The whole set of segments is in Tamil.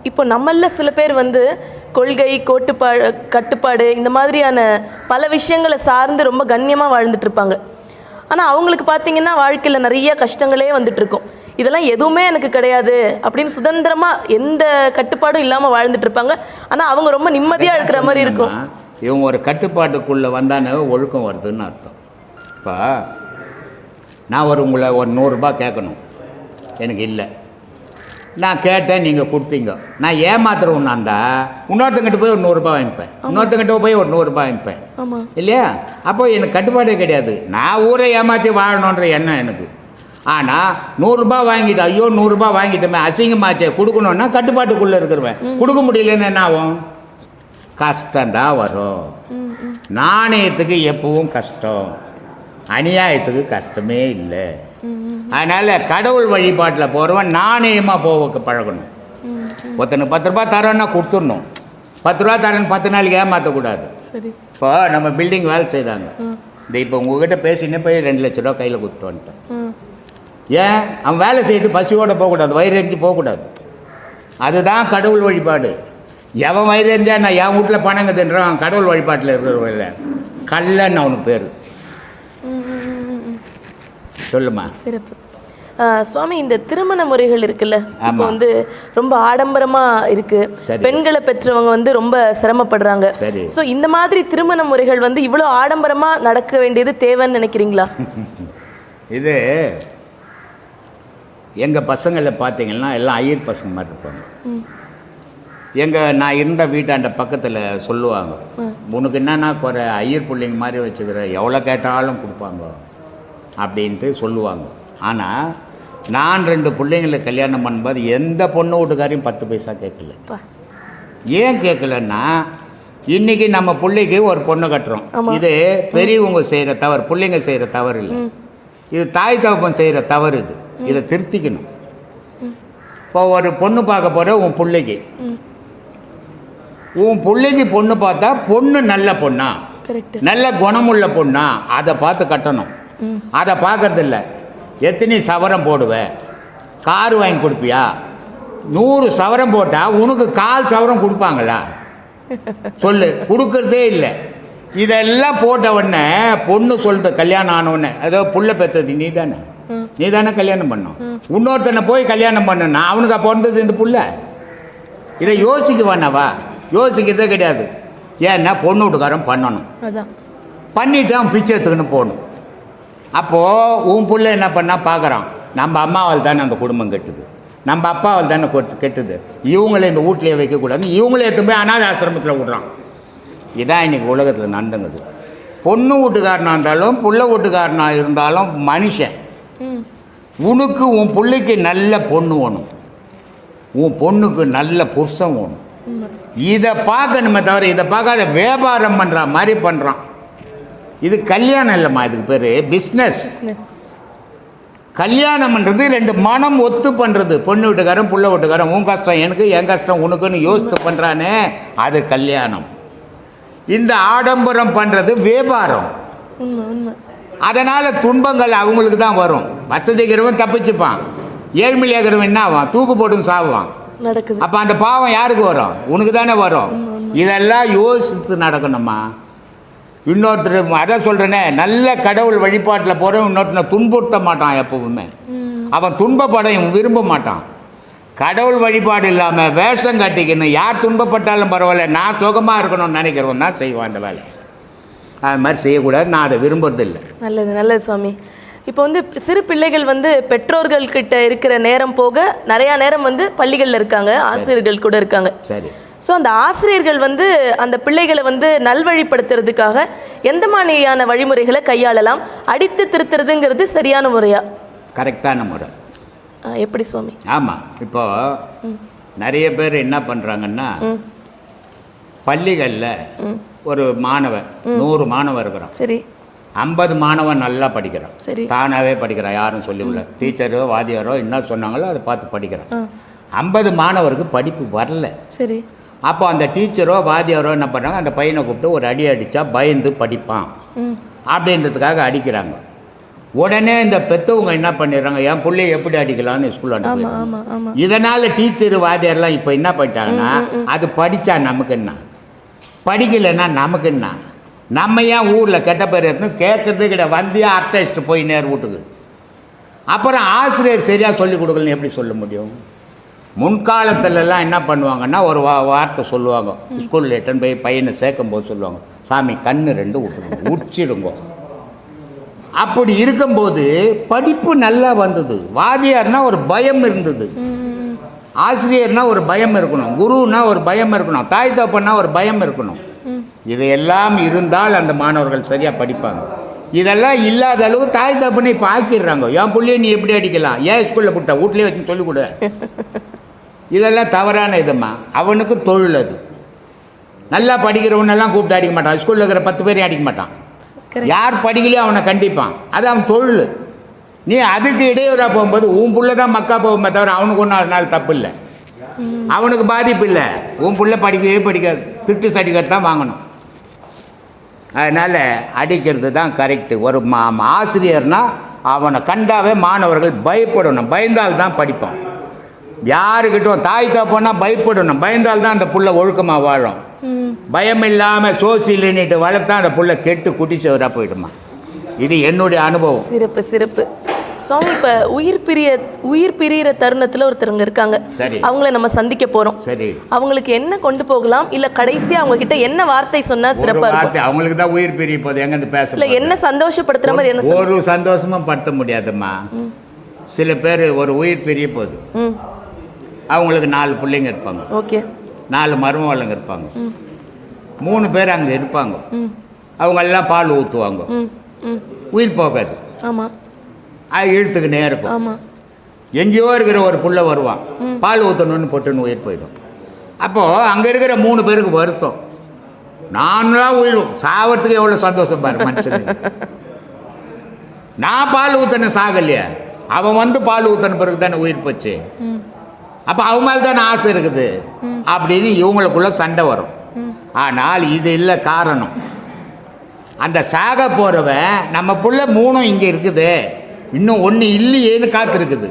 இப்போ நம்மள சில பேர் வந்து கொள்கை கட்டுப்பாடு இந்த மாதிரியான பல விஷயங்களை சார்ந்து ரொம்ப கண்ணியமாக வாழ்ந்துட்டு இருப்பாங்க. ஆனால் அவங்களுக்கு பார்த்தீங்கன்னா வாழ்க்கையில் நிறைய கஷ்டங்களே வந்துட்டு இருக்கும். இதெல்லாம் எதுவுமே எனக்கு கிடையாது அப்படின்னு சுதந்திரமாக எந்த கட்டுப்பாடும் இல்லாமல் வாழ்ந்துட்டு இருப்பாங்க. ஆனால் அவங்க ரொம்ப நிம்மதியாக இருக்கிற மாதிரி இருக்கும். இவங்க ஒரு கட்டுப்பாட்டுக்குள்ளே வந்தானே ஒழுக்கம் வருதுன்னு அர்த்தம். இப்போ நான் உங்களை ஒரு 100 ரூபாய் கேட்கணும், எனக்கு இல்லை. நான் கேட்டேன், நீங்கள் கொடுத்தீங்க. நான் ஏமாத்துறவுன்னாண்டா இன்னொருத்தங்கிட்ட போய் ஒரு 100 ரூபாய் வாங்கிப்பேன், இன்னொருத்தங்கிட்ட போய் ஒரு 100 ரூபாய் வாங்கிப்பேன் இல்லையா? அப்போ எனக்கு கட்டுப்பாடே கிடையாது. நான் ஊரை ஏமாற்றி வாழணுன்ற எண்ணம் எனக்கு. ஆனால் 100 ரூபாய் வாங்கிட்டு ஐயோ 100 ரூபாய் வாங்கிட்டோமே அசிங்கமாச்சே கொடுக்கணுன்னா கட்டுப்பாட்டுக்குள்ளே இருக்கிறவன் கொடுக்க முடியலன்னு என்ன ஆகும்? கஷ்டம்டா வரும். நாணயத்துக்கு எப்பவும் கஷ்டம், அநியாயத்துக்கு கஷ்டமே இல்லை. அதனால் கடவுள் வழிபாட்டில் போகிறவன் நாணயமாக போக பழகணும். ஒருத்தனுக்கு 10 ரூபா தரோன்னா கொடுத்துடணும். 10 ரூபா தரேன்னு 10 நாளைக்கு ஏமாற்றக்கூடாது. இப்போ நம்ம பில்டிங் வேலை செய்தாங்க. இப்போ உங்ககிட்ட பேசினே போய் 2 லட்ச ரூபா கையில் கொடுத்துட்டு வந்துட்டேன். ஏன்? அவன் வேலை செய்யிட்டு பசியோடு போகக்கூடாது, வயிறு எரிஞ்சு போகக்கூடாது. அதுதான் கடவுள் வழிபாடு. எவன் வயிறு எரிஞ்சா நான் என் வீட்டில் பணங்குதுன்றான் கடவுள் வழிபாட்டில் இருக்கிறவங்கள கல்லன்னு அவனுக்கு பேர். சொல்லுமா. சிறப்பு. சுவாமி, இந்த திருமண முறைகள் இருக்குல்ல, இப்போ வந்து ரொம்ப ஆடம்பரமா இருக்கு. பெண்களை பெற்றவங்க வந்து ரொம்ப சிரமப்படுறாங்க. ஸோ இந்த மாதிரி திருமண முறைகள் வந்து இவ்வளோ ஆடம்பரமா நடக்க வேண்டியது தேவைன்னு நினைக்கிறீங்களா? இது எங்கள் பசங்களை பார்த்தீங்கன்னா எல்லாம் ஐயர் பசங்க மாதிரி இருப்பாங்க. நான் இருந்த வீட்டாண்ட பக்கத்தில் சொல்லுவாங்க, உனக்கு என்னன்னா குறை ஐயர் பிள்ளைங்க மாதிரி வச்சுக்கிற, எவ்வளோ கேட்டாலும் கொடுப்பாங்க அப்படின்ட்டு சொல்லுவாங்க. ஆனால் நான் 2 பிள்ளைங்களை கல்யாணம் பண்ணும்போது எந்த பொண்ணு வீட்டுக்காரையும் 10 பைசா கேட்கல. ஏன் கேட்கலன்னா, இன்றைக்கி நம்ம பிள்ளைக்கு ஒரு பொண்ணை கட்டுறோம். இது பெரியவங்க செய்கிற தவறு, பிள்ளைங்க செய்கிற தவறு இல்லை. இது தாய் தகப்பன் செய்கிற தவறு. இதை திருத்திக்கணும். இப்போ ஒரு பொண்ணு பார்க்க போகிற உன் பிள்ளைக்கு பொண்ணு பார்த்தா பொண்ணு நல்ல பொண்ணா, நல்ல குணமுள்ள பொண்ணா, அதை பார்த்து கட்டணும். அதை பார்க்கறது இல்லை. எத்தனை சவரம் போடுவேன், கார் வாங்கி கொடுப்பியா? 100 சவரம் போட்டால் உனக்கு 1/4 சவரம் கொடுப்பாங்களா? சொல்லு, கொடுக்கறதே இல்லை. இதெல்லாம் போட்ட உடனே பொண்ணு சொல்லுது, கல்யாணம் ஆனவுடனே ஏதோ புள்ள பெற்றது நீ தானே கல்யாணம் பண்ணோம். இன்னொருத்தனை போய் கல்யாணம் பண்ணுன்னா அவனுக்கு பிறந்தது இந்த புள்ள. இதை யோசிக்க வேணாவா? யோசிக்கிறதே கிடையாது. ஏன்னா பொண்ணு வீட்டுக்காரன் பண்ணணும், பண்ணிவிட்டு அவன் பிச்சை எடுத்துக்கின்னு போகணும். அப்போது உன் பிள்ளை என்ன பண்ணால் பார்க்குறான், நம்ம அம்மாவால் தானே அந்த குடும்பம் கெட்டுது, நம்ம அப்பாவால் தானே கெட்டுது, இவங்களே இந்த வீட்லேயே வைக்கக்கூடாது, இவங்களே எடுத்து போய் அனாதை ஆசிரமத்தில் விட்றான். இதான் இன்றைக்கி உலகத்தில் நடந்துங்குது. பொண்ணு வீட்டுக்காரனாக இருந்தாலும் புள்ள வீட்டுக்காரனாக இருந்தாலும் மனுஷன். உனக்கு உன் பிள்ளைக்கு நல்ல பொண்ணு வேணும், உன் பொண்ணுக்கு நல்ல புருஷன் வேணும். இதை பார்க்கணுமே தவிர இதை பார்க்காத வியாபாரம் பண்ணுற மாதிரி பண்ணுறான். இது கல்யாணம் இல்லைம்மா, இதுக்கு பேர் பிஸ்னஸ். கல்யாணம் பண்ணுறது 2 மனம் ஒத்து பண்ணுறது. பொண்ணு வீட்டுக்காரன் புள்ள வீட்டுக்காரன், உன் கஷ்டம் எனக்கு, என் கஷ்டம் உனக்குன்னு யோசித்து பண்ணுறானே, அது கல்யாணம். இந்த ஆடம்பரம் பண்ணுறது வியாபாரம். அதனால் துன்பங்கள் அவங்களுக்கு தான் வரும். வசதிக்கிறவன் தப்பிச்சுப்பான், ஏழ்மையாகிறவன் என்ன ஆவான்? தூக்கு போட்டு சாவான். அப்போ அந்த பாவம் யாருக்கு வரும்? உனக்கு தானே வரும். இதெல்லாம் யோசித்து நடக்கணுமா? இன்னொருத்தர் அதான் சொல்கிறேனே, நல்ல கடவுள் வழிபாட்டில் போகிறவன் இன்னொருத்தனை துன்புறுத்த மாட்டான். எப்பவுமே அவன் துன்பப்பட விரும்ப மாட்டான். கடவுள் வழிபாடு இல்லாமல் வேஷம் கட்டிக்கணும், யார் துன்பப்பட்டாலும் பரவாயில்ல, நான் சுகமாக இருக்கணும்னு நினைக்கிறவன் தான் செய்வான் அந்த வேலை. அது மாதிரி செய்யக்கூடாது, நான் அதை விரும்புறதில்லை. நல்லது சுவாமி. இப்போ வந்து சிறு பிள்ளைகள் வந்து பெற்றோர்கள்கிட்ட இருக்கிற நேரம் போக நிறையா நேரம் வந்து பள்ளிகளில் இருக்காங்க, ஆசிரியர்கள் கூட இருக்காங்க. சரி. ஸோ அந்த ஆசிரியர்கள் வந்து அந்த பிள்ளைகளை வந்து நல்வழிப்படுத்துறதுக்காக எந்த மாதிரியான வழிமுறைகளை கையாளலாம்? அடித்து திருத்துறதுங்கிறது சரியான முறையா? கரெக்டான முறை. எப்படி சுவாமி? ஆமாம். இப்போ நிறைய பேர் என்ன பண்ணுறாங்கன்னா, பள்ளிகளில் ஒரு மாணவன் 100 மாணவன் இருக்கிறான். சரி. 50 மாணவன் நல்லா படிக்கிறான், சரி, தானாகவே படிக்கிறான், யாரும் சொல்லிவிடல. டீச்சரோ வாத்தியாரோ என்ன சொன்னாங்களோ அதை பார்த்து படிக்கிறான். 50 மாணவருக்கு படிப்பு வரல. சரி. அப்போ அந்த டீச்சரோ வாத்தியாரோ என்ன பண்ணுறாங்க, அந்த பையனை கூப்பிட்டு ஒரு அடி அடித்தா பயந்து படிப்பான் அப்படின்றதுக்காக அடிக்கிறாங்க. உடனே இந்த பெற்றவங்க என்ன பண்ணிடுறாங்க, என் பிள்ளைய எப்படி அடிக்கலாம்னு ஸ்கூல் அனுப்பிடுறாங்க. இதனால் டீச்சர் வாத்தியார்லாம் இப்போ என்ன பண்ணிட்டாங்கன்னா, அது படித்தா நமக்கு என்ன, படிக்கலைன்னா நமக்கு என்ன, நம்ம ஏன் ஊரில் கெட்ட பேர் எடுத்துன்னு கேட்குறது கிடையாது. வந்தியா அர்த்தம் போய் நேர் வீட்டுக்கு. அப்புறம் ஆசிரியர் சரியாக சொல்லிக் கொடுக்கலன்னு எப்படி சொல்ல முடியும்? முன்காலத்துலலாம் என்ன பண்ணுவாங்கன்னா, ஒரு வார்த்தை சொல்லுவாங்க, ஸ்கூலில் எட்டன் போய் பையனை சேர்க்கும் போது சொல்லுவாங்க, சாமி கண்ணு 2 விட்டுருங்க, உரிச்சிடுங்க. அப்படி இருக்கும்போது படிப்பு நல்லா வந்தது. வாதியார்னா ஒரு பயம் இருந்தது, ஆசிரியர்னா ஒரு பயம் இருக்கணும், குருன்னா ஒரு பயம் இருக்கணும், தாய் தகப்பன்னா ஒரு பயம் இருக்கணும். இதையெல்லாம் இருந்தால் அந்த மாணவர்கள் சரியாக படிப்பாங்க. இதெல்லாம் இல்லாத அளவு தாய் தகப்பனை இப்போ ஆக்கிடுறாங்க. என் பிள்ளைய நீ எப்படி அடிக்கலாம், ஏன் ஸ்கூலில் போட்டா வீட்லேயே வச்சு சொல்லிக் கொடு. இதெல்லாம் தவறான இதுமா. அவனுக்கு தொழில் அது. நல்லா படிக்கிறவனெல்லாம் கூப்பிட்டு அடிக்க மாட்டான். ஸ்கூலில் இருக்கிற 10 பேரையும் அடிக்க மாட்டான். யார் படிக்கலையோ அவனை கண்டிப்பான். அது அவன் தொழில். நீ அதுக்கு இடையூறாக போகும்போது உன் புள்ள தான் மக்கா போகுமே தவிர அவனுக்கு ஒன்றும் அதனால தப்பு இல்லை, அவனுக்கு பாதிப்பு இல்லை. உன் புள்ள படிக்கவே படிக்காது, திட்டு சர்டிஃபிகேட் தான் வாங்கணும். அதனால் அடிக்கிறது தான் கரெக்டு. ஒரு ஆசிரியர்னால் அவனை கண்டாவே மாணவர்கள் பயப்படணும். பயந்தால் தான் படிப்பான். யாருக்கிட்டும் தாய் தகப்பன்னா பயப்படணும். பயந்தால் தான் அந்த புள்ள ஒழுக்கமாக வாழும். பயம் இல்லாமல் சோசியல்னுட்டு வளர்த்தா அந்த புள்ள கெட்டு குட்டிச்சவராக போயிடுமா. இது என்னுடைய அனுபவம். சிறப்பு சிறப்பு சுவாமி. இப்போ உயிர் பிரியிற தருணத்தில் ஒருத்தருங்க இருக்காங்க, சரி, அவங்கள நம்ம சந்திக்க போகிறோம். சரி, அவங்களுக்கு என்ன கொண்டு போகலாம், இல்லை கடைசியாக அவங்க கிட்ட என்ன வார்த்தை சொன்னால் சிறப்பாக இருக்கும்? அவங்களுக்கு தான் உயிர் பிரிய போகுது, எங்கேருந்து பேச இல்லை என்ன சந்தோஷப்படுத்துகிற மாதிரி என்ன ஒரு சந்தோஷமும் படுத்த முடியாதும்மா. சில பேர் ஒரு உயிர் பிரிய போகுது, அவங்களுக்கு 4 பிள்ளைங்க இருப்பாங்க, ஓகே, 4 மருமகளுங்க இருப்பாங்க, 3 பேர் அங்கே இருப்பாங்க, அவங்க எல்லாம் பால் ஊற்றுவாங்க, உயிர் போகாது. ஆமாம், அது இழுத்துக்கினே இருக்கும். ஆமாம், எங்கேயோ இருக்கிற ஒரு புள்ள வருவான், பால் ஊற்றணுன்னு போட்டுன்னு உயிர் போயிடும். அப்போது அங்கே இருக்கிற 3 பேருக்கு வருத்தம். நான்லாம் உயிர் சாவறதுக்கு எவ்வளோ சந்தோஷம் பாரு மனுஷனுக்கு. நான் பால் ஊற்றின சாகலையே, அவன் வந்து பால் ஊற்றின பிறகு தானே உயிர் போச்சு. அப்போ அவங்க மேலே தானே ஆசை இருக்குது அப்படின்னு இவங்களுக்குள்ள சண்டை வரும். ஆனால் இது இல்லை காரணம். அந்த சாக போகிறவன் நம்ம புள்ள 3 இங்கே இருக்குது, இன்னும் 1 இல்லையேன்னு காத்திருக்குது.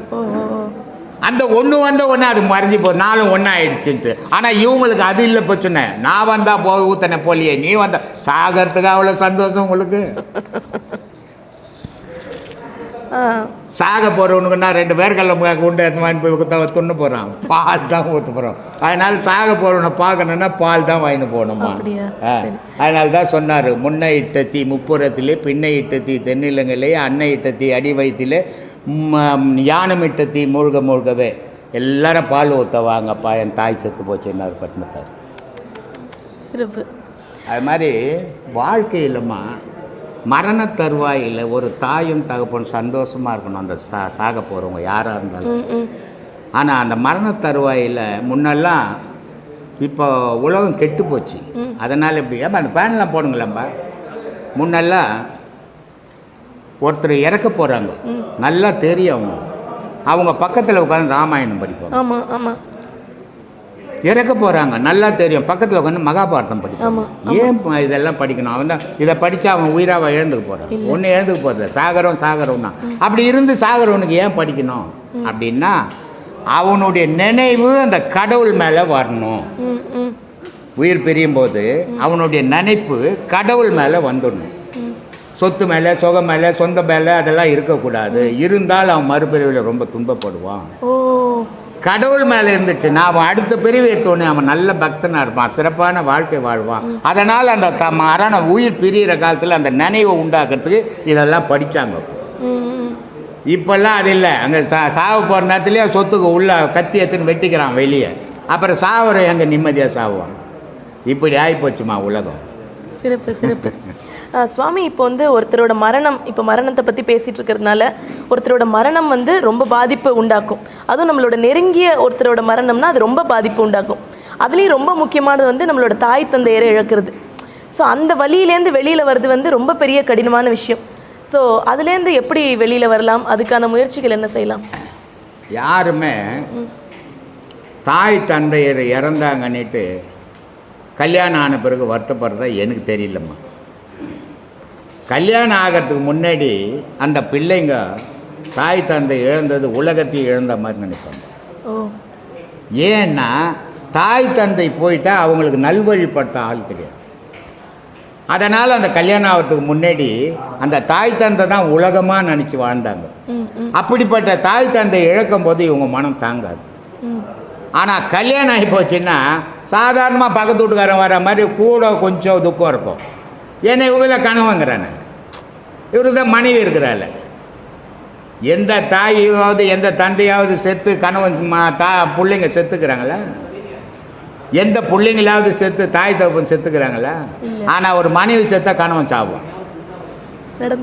அந்த 1 வந்த ஒன்று அது மறைஞ்சி போகுது, 4 ஒன்றா ஆயிடுச்சுன்ட்டு. ஆனால் இவங்களுக்கு அது இல்லை பிரச்சனை. நான் வந்தா ஊத்தனை போலியே, நீ வந்த சாகிறதுக்கு அவ்வளோ சந்தோஷம் உங்களுக்கு. சாக போகிறவனுக்குன்னா 2 பேர்கல்ல உண்டு வாங்கி போய் துண்ணு போகிறான், பால் தான் ஊற்ற போகிறோம். அதனால் சாக போகிறவனை பார்க்கணுன்னா பால் தான் வாங்கிட்டு போகணுமா. அதனால தான் சொன்னார், முன்னை இட்ட தீ முப்புறத்திலே, பின்னை இட்ட தீ தென்னிலங்கிலே, அன்னை இட்ட தீ அடி வயிற்றிலே, யானம் இட்ட தீ மூழ்க மூழ்கவே. எல்லாரும் பால் ஊற்ற வாங்கப்பா, என் தாய் செத்து போச்சுன்னார் பட்டினத்தார். சிறப்பு. அது மாதிரி வாழ்க்கையிலம்மா மரண தருவாயில் ஒரு தாயும் தகப்பன் சந்தோஷமாக இருக்கணும், அந்த சாக போகிறவங்க யாராக இருந்தாலும். ஆனால் அந்த மரண தருவாயில் முன்னெல்லாம், இப்போ உலகம் கெட்டு போச்சு, அதனால் இப்படி ஏப்பா அந்த ஃபேன்லாம் போடுங்களேப்பா. முன்னெல்லாம் ஒருத்தர் இறக்க போகிறாங்க, நல்லா தெரியும், அவங்க பக்கத்தில் உட்காந்து ராமாயணம் படிப்பாங்க. ஆமாம் ஆமாம். இறக்க போகிறாங்க, நல்லா தெரியும், பக்கத்தில் உட்காந்து மகாபாரதம் படிப்பாங்க. ஏன் இதெல்லாம் படிக்கணும்? அவன் தான் இதை படித்தா அவன் உயிராக இழந்துக்க போகிறான். ஒன்று இழந்துக்க போகிறது, சாகரம் தான். அப்படி இருந்து சாகரவனுக்கு ஏன் படிக்கணும் அப்படின்னா, அவனுடைய நினைவு அந்த கடவுள் மேலே வரணும். உயிர் பிரியும் போது அவனுடைய நினைப்பு கடவுள் மேலே வந்துடணும். சொத்து மேலே, சுகம் மேலே, சொந்த மேலே அதெல்லாம் இருக்கக்கூடாது. இருந்தால் அவன் மறுபிரிவில் ரொம்ப துன்பப்படுவான். கடவுள் மேலே இருந்துச்சுன்னா அவன் அடுத்த பிரிவு எடுத்தோடனே அவன் நல்ல பக்தனாக இருப்பான், சிறப்பான வாழ்க்கை வாழ்வான். அதனால் அந்த மரண உயிர் பிரிகிற காலத்தில் அந்த நினைவை உண்டாக்குறதுக்கு இதெல்லாம் படித்தாங்க. இப்போல்லாம் அது இல்லை. அங்கே சாவ போகிற நேரத்துலேயே சொத்துக்கு உள்ள கத்தி எடுத்துன்னு வெட்டிக்கிறான் வெளியே, அப்புறம் சாவர எங்கே நிம்மதியாக சாவுவான். இப்படி ஆகிப்போச்சுமா உலகம். சிறப்பு சிறப்பு. சுவாமி, இப்போ வந்து ஒருத்தரோட மரணம், இப்போ மரணத்தை பற்றி பேசிகிட்டு இருக்கிறதுனால ஒருத்தரோட மரணம் வந்து ரொம்ப பாதிப்பு உண்டாக்கும். அதுவும் நம்மளோட நெருங்கிய ஒருத்தரோட மரணம்னா அது ரொம்ப பாதிப்பு உண்டாக்கும். அதுலேயும் ரொம்ப முக்கியமானது வந்து நம்மளோட தாய் தந்தையரை இழக்கிறது. ஸோ அந்த வழியிலேருந்து வெளியில் வர்றது வந்து ரொம்ப பெரிய கடினமான விஷயம். ஸோ அதுலேருந்து எப்படி வெளியில் வரலாம், அதுக்கான முயற்சிகள் என்ன செய்யலாம்? யாருமே தாய் தந்தையர் இறந்தாங்கன்னுட்டு கல்யாணம் ஆன பிறகு வருத்தப்படுறதா எனக்கு தெரியலம்மா. கல்யாணம் ஆகிறதுக்கு முன்னாடி அந்த பிள்ளைங்க தாய் தந்தை இழந்தது உலகத்தையும் இழந்த மாதிரி நினைப்பாங்க. ஓ. ஏன்னா தாய் தந்தை போயிட்டா அவங்களுக்கு நல்வழிப்பட்ட ஆள் கிடையாது. அதனால் அந்த கல்யாணம் ஆகிறதுக்கு முன்னாடி அந்த தாய் தந்தை தான் உலகமாக நினச்சி வாழ்ந்தாங்க. அப்படிப்பட்ட தாய் தந்தை இழக்கும் போது இவங்க மனம் தாங்காது. ஆனால் கல்யாணம் ஆகி போச்சுன்னா சாதாரணமாக பக்கத்து வீட்டுக்காரன் வர மாதிரி கூட கொஞ்சம் துக்கம் இருக்கும். ஏன்னா இவங்கள கணவங்கிறானே, இவருக்கு தான் மனைவி இருக்கிறாள். எந்த தாயாவது எந்த தந்தையாவது செத்து கணவன் பிள்ளைங்க செத்துக்கிறாங்களா? எந்த பிள்ளைங்களாவது செத்து தாய் தகப்பன் செத்துக்கிறாங்களா? ஆனால் ஒரு மனைவி செத்தா கணவன் சாவுவான்,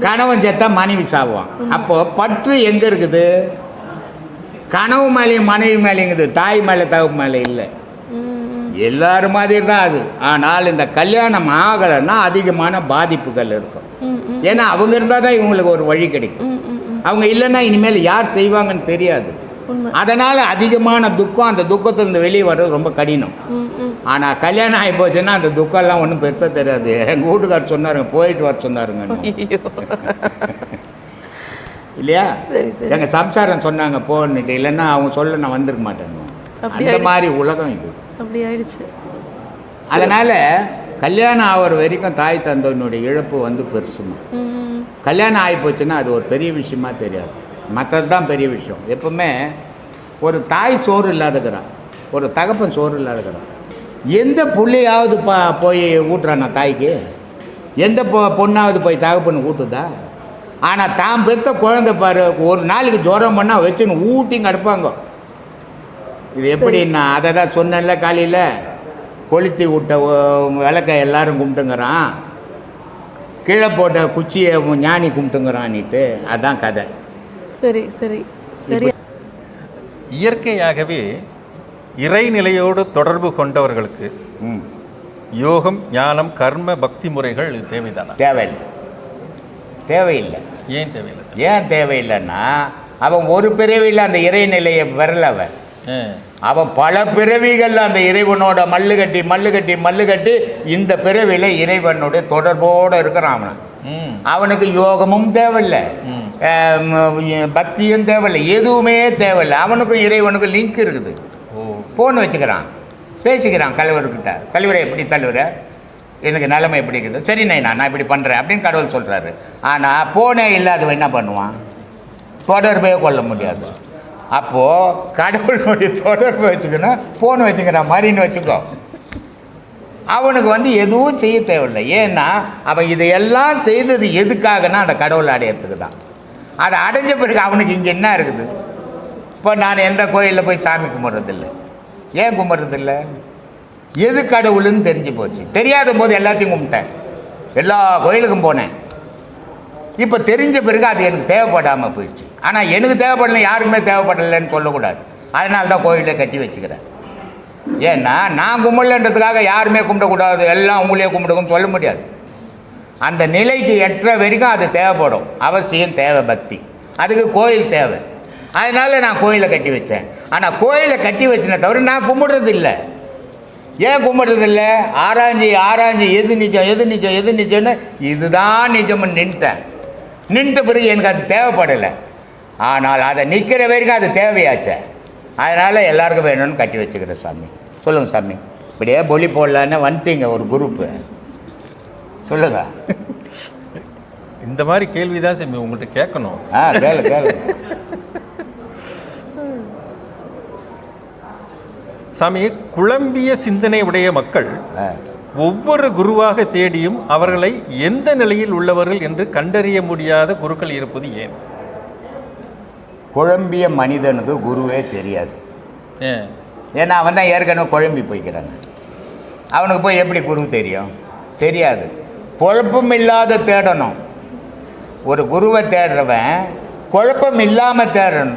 கணவன் செத்தா மனைவி சாவுவான். அப்போது பற்று எங்கே இருக்குது? கனவு மேலேயும் மனைவி மேலேங்குது, தாய் மேலே தகப்பு மேலே இல்லை. எல்லாரும் மாதிரி தான் அது. ஆனால் இந்த கல்யாணம் ஆகலைன்னா அதிகமான பாதிப்புகள் இருக்கும். ஏன்னா அவங்க இருந்தால் தான் இவங்களுக்கு ஒரு வழி கிடைக்கும். அவங்க இல்லைன்னா இனிமேல் யார் செய்வாங்கன்னு தெரியாது. அதனால் அதிகமான துக்கம், அந்த துக்கத்துலேருந்து வெளியே வர்றது ரொம்ப கடினம். ஆனால் கல்யாணம் ஆகி போச்சுன்னா அந்த துக்கம்லாம் ஒன்றும் பெருசாக தெரியாது. எங்கள் வீட்டுக்காரர் சொன்னாருங்க, போயிட்டு வர சொன்னாருங்க இல்லையா? எங்கள் சம்சாரம் சொன்னாங்க போன்னுட்டு, இல்லைன்னா அவங்க சொல்ல நான் வந்திருக்க மாட்டேன். அந்த மாதிரி உலகம் இது அப்படி ஆயிடுச்சு. அதனால் கல்யாணம் ஆகிற வரைக்கும் தாய் தந்தையினுடைய இழப்பு வந்து பெருசுமா. கல்யாணம் ஆகி போச்சுன்னா அது ஒரு பெரிய விஷயமா தெரியாது, மற்றது தான் பெரிய விஷயம். எப்பவுமே ஒரு தாய் சோறு இல்லாதக்கிறான், ஒரு தகப்பன் சோறு இல்லாதக்கிறான். எந்த புள்ளையாவது போய் ஊட்டுறானா தாய்க்கு? எந்த பொண்ணாவது போய் தகப்பன்னு ஊட்டுதா? ஆனால் தான் பெற்ற குழந்தை பாரு, ஒரு நாளைக்கு ஜுரம் பண்ணால் வச்சுன்னு ஊட்டிங்க அடுப்பாங்க. இது எப்படின்னா, அதை தான் சொன்னேன்ல காலையில், கொளுத்தி விட்ட விளக்க எல்லாரும் கும்பிட்டுங்கிறான், கீழே போட்ட குச்சியை ஞானி கும்பிட்டுங்கிறான்னுட்டு, அதுதான் கதை. சரி சரி சரி. இயற்கையாகவே இறைநிலையோடு தொடர்பு கொண்டவர்களுக்கு யோகம், ஞானம், கர்ம, பக்தி முறைகள் தேவைதானா? தேவையில்லை. தேவையில்லை. ஏன் தேவையில்லை? ஏன் தேவையில்லைன்னா, அவன் ஒரு பிறவியில் அந்த இறைநிலையை பெறல. அவன் பல பிறவிகள் அந்த இறைவனோட மல்லு கட்டி இந்த பிறவியில் இறைவனுடைய தொடர்போடு இருக்கிறான். அவனுக்கு யோகமும் தேவையில்லை, பக்தியும் தேவையில்லை, எதுவுமே தேவையில்லை. அவனுக்கும் இறைவனுக்கும் லிங்க் இருக்குது. ஃபோன் வச்சுக்கிறான், பேசிக்கிறான் கலைவர்கிட்ட. கலைவரை எப்படி தலைவர, எனக்கு நிலைமை எப்படி இருக்குது, சரி நான் இப்படி பண்ணுறேன் அப்படின்னு கடவுள் சொல்கிறாரு. ஆனால் ஃபோனே இல்லாதவன் என்ன பண்ணுவான்? தொடர்பே கொள்ள முடியாது. அப்போது கடவுளுடைய தொடர்பு வச்சுக்கணும், ஃபோன் வச்சுக்கிறான் மாதிரின்னு வச்சுக்கோ. அவனுக்கு வந்து எதுவும் செய்ய தேவையில்லை. ஏன்னா அவன் இதையெல்லாம் செய்தது எதுக்காகனா அந்த கடவுளை அடையிறதுக்கு தான். அதை அடைஞ்ச பிறகு அவனுக்கு இங்கே என்ன இருக்குது? இப்போ நான் எந்த கோயிலில் போய் சாமி கும்பிட்றதில்லை. ஏன் கும்பிட்றதில்லை? எது கடவுளுன்னு தெரிஞ்சு போச்சு. தெரியாத போது எல்லாத்தையும் கும்பிட்டேன், எல்லா கோயிலுக்கும் போனேன். இப்போ தெரிஞ்ச பிறகு அது எனக்கு தேவைப்படாமல் போயிடுச்சு. ஆனால் எனக்கு தேவைப்படலை, யாருக்குமே தேவைப்படலைன்னு சொல்லக்கூடாது. அதனால தான் கோயிலை கட்டி வச்சுக்கிறேன். ஏன்னா நான் கும்பிடலன்றதுக்காக யாருமே கும்பிடக்கூடாது, எல்லாம் உங்களே கும்பிடுங்கன்னு சொல்ல முடியாது. அந்த நிலைக்கு எட்டுற வரைக்கும் அது தேவைப்படும், அவசியம் தேவை பக்தி. அதுக்கு கோயில் தேவை. அதனால நான் கோயிலை கட்டி வச்சேன். ஆனால் கோயிலை கட்டி வச்சின தவிர நான் கும்பிடுறது இல்லை. ஏன் கும்பிடுறது இல்லை? ஆராய்ஞ்சி எது நிஜம்னு இதுதான் நிஜம்னு நின்ட்ட பிறகு எனக்கு அது தேவைப்படலை. ஆனால் அதை நிற்கிற வரைக்கும் அது தேவையாச்சே. அதனால் எல்லாருக்கும் வேணும்னு கட்டி வச்சுக்கிறேன். சாமி சொல்லுங்கள் சாமி, இப்படியே பொலி போடலான்னு வந்துட்டீங்க ஒரு குரூப்பு, சொல்லுங்க. இந்த மாதிரி கேள்வி தான் சாமி உங்கள்கிட்ட கேட்கணும். கேளு. சாமி, குழம்பிய சிந்தனை உடைய மக்கள் ஒவ்வொரு குருவாக தேடியும் அவர்களை எந்த நிலையில் உள்ளவர்கள் என்று கண்டறிய முடியாத குருக்கள் இருப்பது ஏன்? குழம்பிய மனிதனுக்கு குருவே தெரியாது. ஏன்னா அவன் தான் ஏற்கனவே குழம்பி போய்க்கிறான். அவனுக்கு போய் எப்படி குரு தெரியும்? தெரியாது. குழப்பம் இல்லாத தேடணும். ஒரு குருவை தேடுறவன் குழப்பம் இல்லாமல்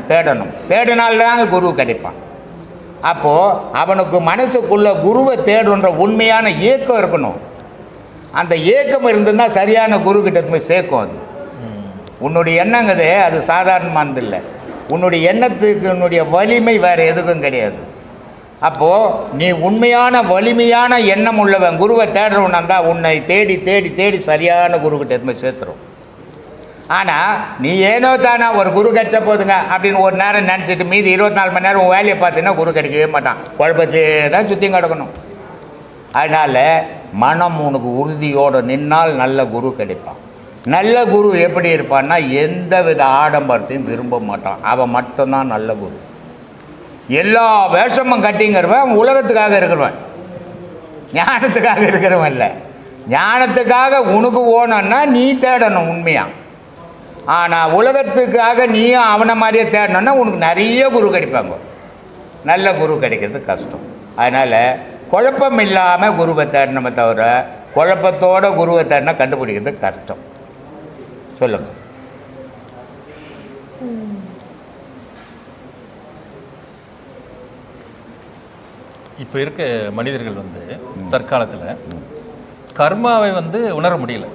தேடணும். தேடினால்தான் குரு கிடைப்பான். அப்போது அவனுக்கு மனசுக்குள்ள குருவை தேடுன்ற உண்மையான ஏக்கம் இருக்கணும். அந்த ஏக்கம் இருந்ததுன்னா சரியான குரு கிட்ட போய் சேர்க்கும். அது உன்னுடைய எண்ணங்குது, அது சாதாரணமானது இல்லை. உன்னுடைய எண்ணத்துக்கு உன்னுடைய வலிமை வேறு எதுக்கும் கிடையாது. அப்போது நீ உண்மையான வலிமையான எண்ணம் உள்ளவன் குருவை தேடுறவனா இருந்தால் உன்னை தேடி தேடி தேடி சரியான குருக்கிட்ட எதுவுமே சேர்த்துரும். ஆனால் நீ ஏனோ தானா ஒரு குரு கிடைச்ச போதுங்க அப்படின்னு ஒரு நேரம் நினச்சிட்டு மீதி 24 மணி நேரம் உன் வேலையை பார்த்தீங்கன்னா குரு கிடைக்கவே மாட்டான். குழப்பத்தே தான் சுற்றி கிடக்கணும். அதனால் மனம் உனக்கு உறுதியோடு நின்னால் நல்ல குரு கிடைப்பான். நல்ல குரு எப்படி இருப்பான்னா எந்த வித ஆடம்பரத்தையும் விரும்ப மாட்டான். அவன் மட்டும்தான் நல்ல குரு. எல்லா வேஷமும் கட்டிங்கிறவன் உலகத்துக்காக இருக்கிறவன், ஞானத்துக்காக இருக்கிறவன் இல்லை. ஞானத்துக்காக உனக்கு ஓணுன்னா நீ தேடணும் உண்மையாக. ஆனால் உலகத்துக்காக நீயும் அவனை மாதிரியே தேடணுன்னா உனக்கு நிறைய குரு கிடைப்பாங்க. நல்ல குரு கிடைக்கிறது கஷ்டம். அதனால் குழப்பம் இல்லாமல் குருவை தேடணுமே தவிர குழப்பத்தோட குருவை தேடினா கண்டுபிடிக்கிறது கஷ்டம். சொல்லுங்கள். இப்போ இருக்க மனிதர்கள் வந்து தற்காலத்தில் கர்மாவை வந்து உணர முடியல.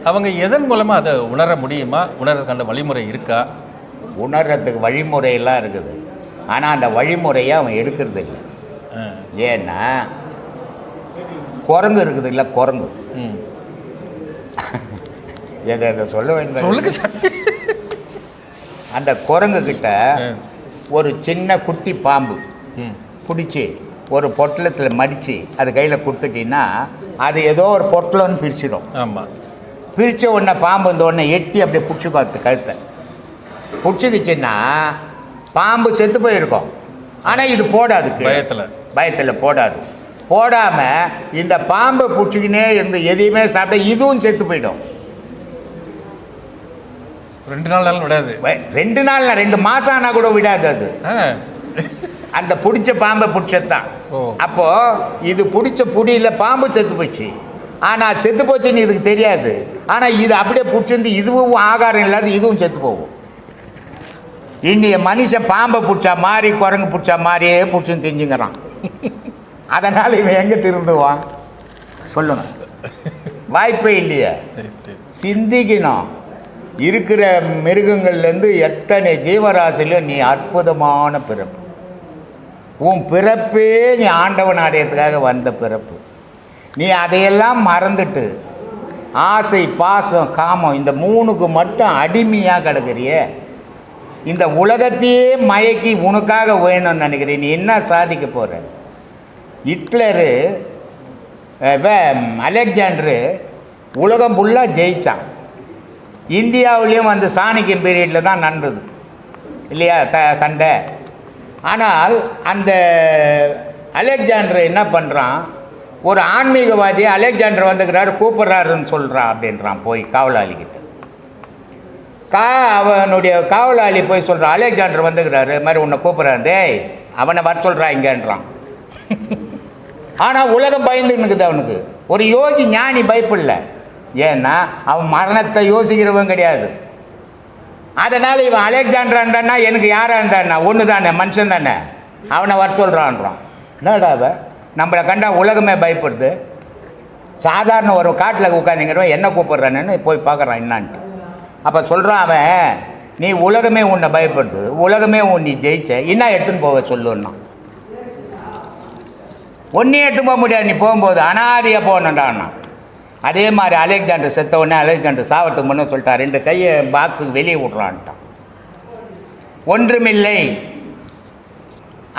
அவங்க எதன் மூலமாக அதை உணர முடியுமா? உணர்றதுக்கான வழிமுறை இருக்கா? உணர்றதுக்கு வழிமுறையெல்லாம் இருக்குது. ஆனால் அந்த வழிமுறையை அவன் எடுக்கிறது இல்லை. ஏன்னா குரங்கு இருக்குது இல்லை, குரங்கு எதை சொல்ல வேண்டும். அந்த குரங்கு கிட்ட ஒரு சின்ன குட்டி பாம்பு பிடிச்சி ஒரு பொட்டலத்தில் மடித்து அது கையில் கொடுத்துட்டீங்கன்னா அது ஏதோ ஒரு பொட்டலம்னு பிரிச்சிடும். ஆமாம். பிரித்த உடனே பாம்பு இந்த உடனே எட்டி அப்படியே பிடிச்சிக்கும். அது கழுத்தை பிடிச்சிக்கிச்சின்னா பாம்பு செத்து போயிருக்கும். ஆனால் இது போடாது, பயத்தில் போடாது. போடாமல் இந்த பாம்பை பிடிச்சிக்கினே இருந்து எதையுமே சாப்பிட்டா இதுவும் செத்து போயிடும். 2 நாள் விடாது. 2 நாள் 2 மாதம் ஆனால் கூட விடாது. அது அந்த பிடிச்ச பாம்பை பிடிச்சதான். அப்போது இது பிடிச்ச புடியில் பாம்பு செத்து போச்சு. ஆனால் செத்து போச்சுன்னு இதுக்கு தெரியாது. ஆனால் இது அப்படியே பிடிச்சிருந்து இதுவும் ஆகாரம் இல்லாத இதுவும் செத்து போகும். இன்னைய மனுஷன் பாம்பை பிடிச்சா மாதிரி குரங்கு பிடிச்சா மாதிரியே பிடிச்சுன்னு தெரிஞ்சுங்கிறான். அதனால் இவன் எங்கே திருந்துவான் சொல்லுங்க? வாய்ப்பே இல்லையே. சிந்திக்கணும். இருக்கிற மிருகங்கள்லேருந்து எத்தனை ஜீவராசிலையும் நீ அற்புதமான பிறப்பு. உன் பிறப்பே நீ ஆண்டவன் அடையத்துக்காக வந்த பிறப்பு. நீ அதையெல்லாம் மறந்துட்டு ஆசை, பாசம், காமம் இந்த 3க்கு மட்டும் அடிமையாக கிடக்கிறியே. இந்த உலகத்தையே மயக்கி உனக்காக வேணும்னு நினைக்கிறேன். நீ என்ன சாதிக்க போகிற? ஹிட்லரு, அலெக்சாண்டரு உலகம் ஃபுல்லாக ஜெயித்தான். இந்தியாவிலையும் வந்து சாணக்கியம் பீரியடில் தான் நடந்தது இல்லையா சண்டை. ஆனால் அந்த அலெக்சாண்டர் என்ன பண்ணுறான், ஒரு ஆன்மீகவாதி அலெக்சாண்டர் வந்துக்கிறாரு, கூப்பிட்றாருன்னு சொல்கிறான் அப்படின்றான். போய் காவலாளிக்கிட்ட அவனுடைய காவலாளி போய் சொல்கிறான், அலெக்சாண்டர் வந்துக்கிறாரு, மாதிரி உன்னை கூப்பிட்றான், டேய் அவனை வர சொல்கிறா இங்கேன்றான். ஆனால் உலகம் பயந்துன்னுக்குது அவனுக்கு. ஒரு யோகி ஞானி பயப்படல. ஏன்னா அவன் மரணத்தை யோசிக்கிறவன் கிடையாது. அதனால் இவன் அலெக்சாண்டரா இருந்தான்னா எனக்கு யாராக இருந்தான்னா ஒன்று தானே, மனுஷன் தானே, அவனை வர சொல்கிறான்றான். என்னடா அவன் நம்மளை கண்டா உலகமே பயப்படுது. சாதாரண ஒரு காட்டில் உட்காந்துங்கிறவன் என்ன கூப்பிட்றான்னு போய் பார்க்குறான் என்னான்ட்டு. அப்போ சொல்கிறான் அவன், நீ உலகமே உன்னை பயப்படுது, உலகமே நீ ஜெயிச்ச, என்ன எடுத்துன்னு போவ சொல்லுன்னா. ஒன்றே எடுத்து போக முடியாது, நீ போகும்போது அனாதியாக போகணுன்டான்னா. அதே மாதிரி அலெக்சாண்டர் செத்த உடனே அலெக்சாண்டர் சாவத்துக்கு முன்னே சொல்லிட்டான், 2 கையை பாக்ஸுக்கு வெளியே விட்றான்ட்டான். ஒன்றுமில்லை.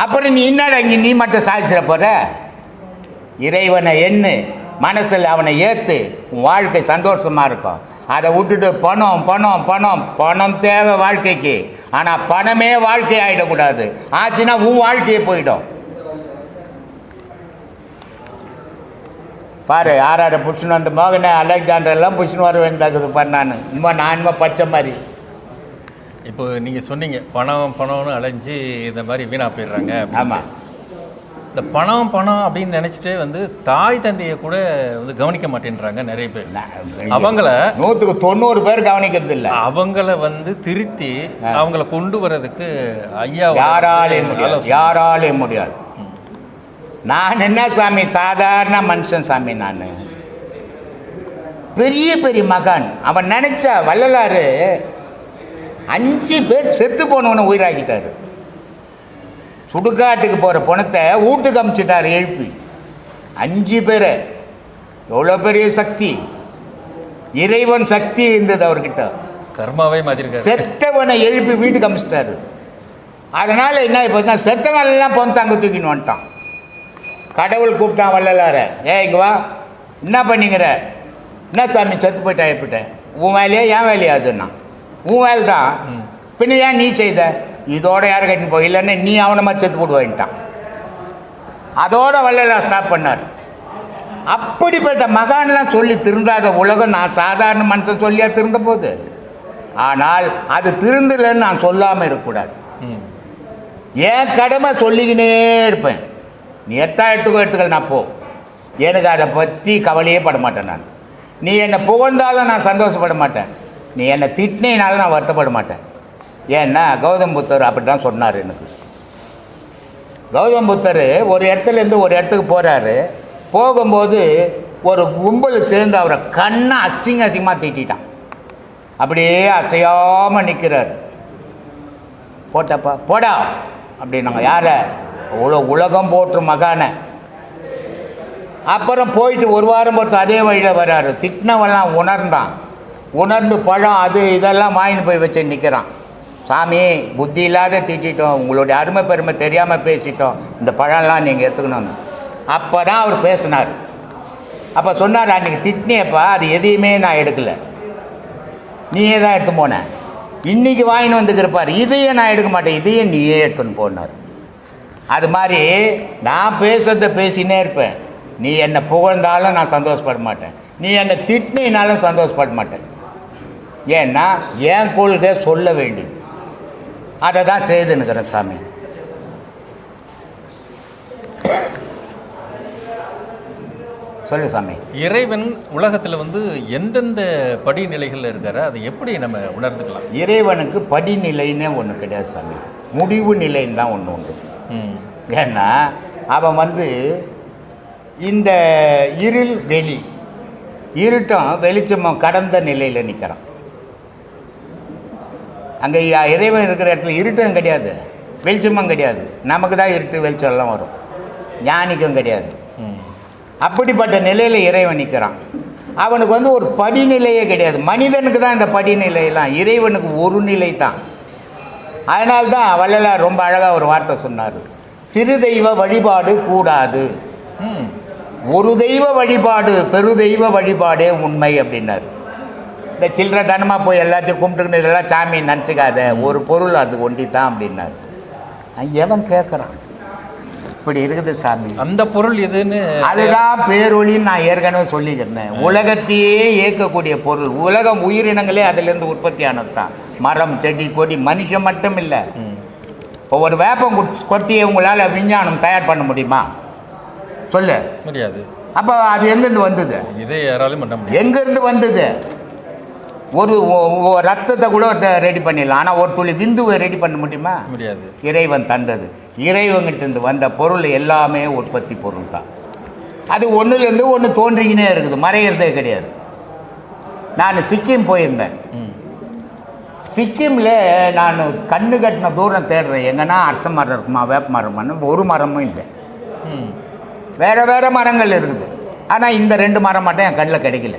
அப்புறம் நீ என்னடா இங்கே நீ மட்டும் சாதிச்சிட போகிற? இறைவனை எண்ணு, மனசில் அவனை ஏற்று, உன் வாழ்க்கை சந்தோஷமாக இருக்கும். அதை விட்டுட்டு பணம் பணம் பணம் பணம் தேவை வாழ்க்கைக்கு. ஆனால் பணமே வாழ்க்கை ஆகிடக்கூடாது. ஆச்சுன்னா உன் வாழ்க்கையே போயிடும். பாரு, யாரை பிடிச்சின்னு வந்த மகனை அலெக்சாண்டர்லாம் பிடிச்சின்னு வர வேண்டியதாக்குது பாரு. நான் இன்னும் பச்சை மாதிரி. இப்போ நீங்கள் சொன்னீங்க பணம்னு அலைஞ்சு இந்த மாதிரி வீணாக போயிடுறாங்க. ஆமாம். இந்த பணம் அப்படின்னு நினச்சிட்டு வந்து தாய் தந்தையை கூட வந்து கவனிக்க மாட்டேன்றாங்க நிறைய பேர். அவங்கள 100க்கு 90 பேர் கவனிக்கிறது இல்லை. அவங்கள வந்து திருத்தி அவங்கள கொண்டு வர்றதுக்கு ஐயா யாராலே முடியாது. நான் என்ன சாமி, சாதாரண மனுஷன் சாமி. நான் பெரிய பெரிய மகான். அவன் நினைச்சா வள்ளலாறு 5 பேர் செத்து போனவனை உயிராக்கிட்டாரு. சுடுகாட்டுக்கு போகிற பணத்தை வீட்டுக்கு அமுச்சிட்டார் எழுப்பி. 5 பேர். எவ்வளோ பெரிய சக்தி! இறைவன் சக்தி இருந்தது அவர்கிட்ட. கர்மாவே மாத்திருக்காரு. செத்தவனை எழுப்பி வீட்டுக்கு அமிச்சிட்டாரு. அதனால் என்ன இப்போ செத்தவனெல்லாம் பொந்தாங்க தூக்கின்னு வந்துட்டான். கடவுள் கூப்பிட்டான் வள்ளலார, இங்கே வா, என்ன பண்ணிங்கிற? என்ன சாமி செத்து போயிட்டா எப்படிட்டேன்? உன் வேலையா என் வேலையா? அதுன்னா உன் வேலை தான். பின்ன ஏன் நீ செய்த? இதோட யார் கட்டின்னு போய் இல்லைன்னு நீ அவனை மாதிரி செத்து போடுவான்ட்டான். அதோட வள்ளலார் ஸ்டாப் பண்ணார். அப்படிப்பட்ட மகான்லாம் சொல்லி திருந்தாத உலகம் நான் சாதாரண மனுஷன் சொல்லியா திருந்த போகுது. ஆனால் அது திருந்தலைன்னு நான் சொல்லாமல் இருக்கக்கூடாது. என் கடமை சொல்லிக்கினே இருப்பேன். நீ எடுத்துக்கோ நான் போ, எனக்கு அதை பற்றி கவலையே பட மாட்டேன். நான் நீ என்னை புகழ்ந்தாலும் நான் சந்தோஷப்பட மாட்டேன். நீ என்னை திட்டினாலும் நான் வருத்தப்பட மாட்டேன். ஏன்னா கௌதம் புத்தர் அப்படி தான் சொன்னார் எனக்கு. கௌதம் புத்தர் ஒரு இடத்துலேருந்து ஒரு இடத்துக்கு போகிறாரு. போகும்போது ஒரு கும்பல் சேர்ந்து அவரை கண்ணை அசிங்கமாக திட்டான். அப்படியே அசையாமல் நிற்கிறார். போட்டப்பா போடா அப்படின்னாங்க. யாரை? உலகம் போற்று மகானை. அப்புறம் போயிட்டு ஒரு வாரம் பொறுத்து அதே வழியில் வர்றாரு. திட்டினவெல்லாம் உணர்ந்தான். உணர்ந்து பழம் அது இதெல்லாம் வாங்கிட்டு போய் வச்சு நிற்கிறான். சாமி, புத்தி இல்லாத திட்டோம், உங்களுடைய அருமை பெருமை தெரியாமல் பேசிட்டோம், இந்த பழம்லாம் நீங்கள் எடுத்துக்கணும்னு. அப்போ தான் அவர் பேசினார். அப்போ சொன்னார், அன்றைக்கி திட்டினியப்பா, அது எதையுமே நான் எடுக்கலை, நீயே தான் எடுத்து போனேன். இன்றைக்கி வாங்கின்னு வந்துக்கிறப்பார், இதையே நான் எடுக்க மாட்டேன், இதையே நீயே எடுத்துன்னு போனார். அது மாதிரி நான் பேசுறத பேசினே இருப்பேன். நீ என்னை புகழ்ந்தாலும் நான் சந்தோஷப்பட மாட்டேன், நீ என்னை திட்டினாலும் சந்தோஷப்பட மாட்டேன். ஏன்னா என் கொள்கை சொல்ல வேண்டியது, அதை தான் செய்துன்னுக்கிறேன் சாமி. சொல்லு சாமி. இறைவன் உலகத்தில் எந்தெந்த படிநிலைகளில் இருக்காரோ அதை எப்படி நம்ம உணர்ந்துக்கலாம்? இறைவனுக்கு படிநிலைன்னே ஒன்று கிடையாது சாமி, முடிவு நிலைன்னு தான் ஒன்று உண்டு. ஏன்னா அவன் இந்த இருள் வெளி, இருட்டும் வெளிச்சமும் கடந்த நிலையில் நிற்கிறான். அங்கே இறைவன் இருக்கிற இடத்துல இருட்டும் கிடையாது, வெளிச்சமும் கிடையாது. நமக்கு தான் இருட்டு வெளிச்சம் எல்லாம் வரும், ஞானிக்கும் கிடையாது. அப்படிப்பட்ட நிலையில் இறைவன் நிற்கிறான். அவனுக்கு ஒரு படிநிலையே கிடையாது. மனிதனுக்கு தான் இந்த படிநிலையெல்லாம், இறைவனுக்கு ஒரு நிலை தான். அதனால்தான் வள்ளலார் ரொம்ப அழகாக ஒரு வார்த்தை சொன்னார், சிறு தெய்வ வழிபாடு கூடாது, ஒரு தெய்வ வழிபாடு பெருதெய்வ வழிபாடே உண்மை அப்படின்னாரு. இந்த சில்லற தனமாக போய் எல்லாத்தையும் கும்பிட்டுக்கிட்டு இதெல்லாம் சாமி நினச்சிக்காத, ஒரு பொருள் அது ஒண்டி தான் அப்படின்னாரு. எவன் கேட்குறான்? இப்படி இருக்குது சாமி. அந்த பொருள் எதுன்னு அதுதான் பேரொழின்னு நான் ஏற்கனவே சொல்லிக்கிறேன். உலகத்தையே இயக்கக்கூடிய பொருள், உலகம் உயிரினங்களே அதிலிருந்து உற்பத்தி ஆனது தான். மரம் செடி கொடி, மனுஷன் மட்டும் இல்லை. இப்போ ஒரு வேப்பம் கொட்டியை உங்களால் விஞ்ஞானம் தயார் பண்ண முடியுமா? சொல்லு, முடியாது. அப்போ அது எங்கேருந்து வந்தது? இதை யாராலும் பண்ண முடியாது. எங்கேருந்து வந்தது? ஒரு ரத்தத்தை கூட ரெடி பண்ணிடலாம், ஆனால் ஒரு துளி விந்துவை ரெடி பண்ண முடியுமா? முடியாது. இறைவன் தந்தது. இறைவன்கிட்ட வந்த பொருள் எல்லாமே உற்பத்தி பொருள் தான். அது ஒன்றுலேருந்து ஒன்று தோன்றிக்கினே இருக்குது, மறையிறதே கிடையாது. நான் சிக்கிம் போயிருந்தேன். சிக்கிமில் நான் கண்ணு கட்டின தூரம் தேடுறேன், எங்கன்னா அரச மரம் இருக்குமா வேப்ப மரமானு, ஒரு மரமும் இல்லை. வேறு வேறு மரங்கள் இருக்குது, ஆனால் இந்த 2 மரம் மட்டும் என் கண்ணில் கிடைக்கல.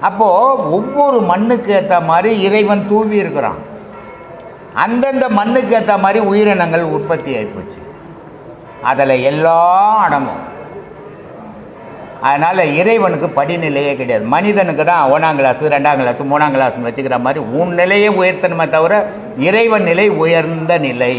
அப்போது ஒவ்வொரு மண்ணுக்கு ஏற்ற மாதிரி இறைவன் தூவி இருக்கிறான். அந்தந்த மண்ணுக்கு ஏற்ற மாதிரி உயிரினங்கள் உற்பத்தி ஆகிப்போச்சு, அதில் எல்லாம் அடங்கும். அதனால் இறைவனுக்கு படிநிலையே கிடையாது. மனிதனுக்கு தான் 1ஆம் கிளாஸ் 2ஆம் கிளாஸ் 3ஆம் கிளாஸ்னு வச்சுக்கிற மாதிரி உன் நிலையை உயர்த்தணுமே தவிர இறைவன் நிலை உயர்ந்த நிலை.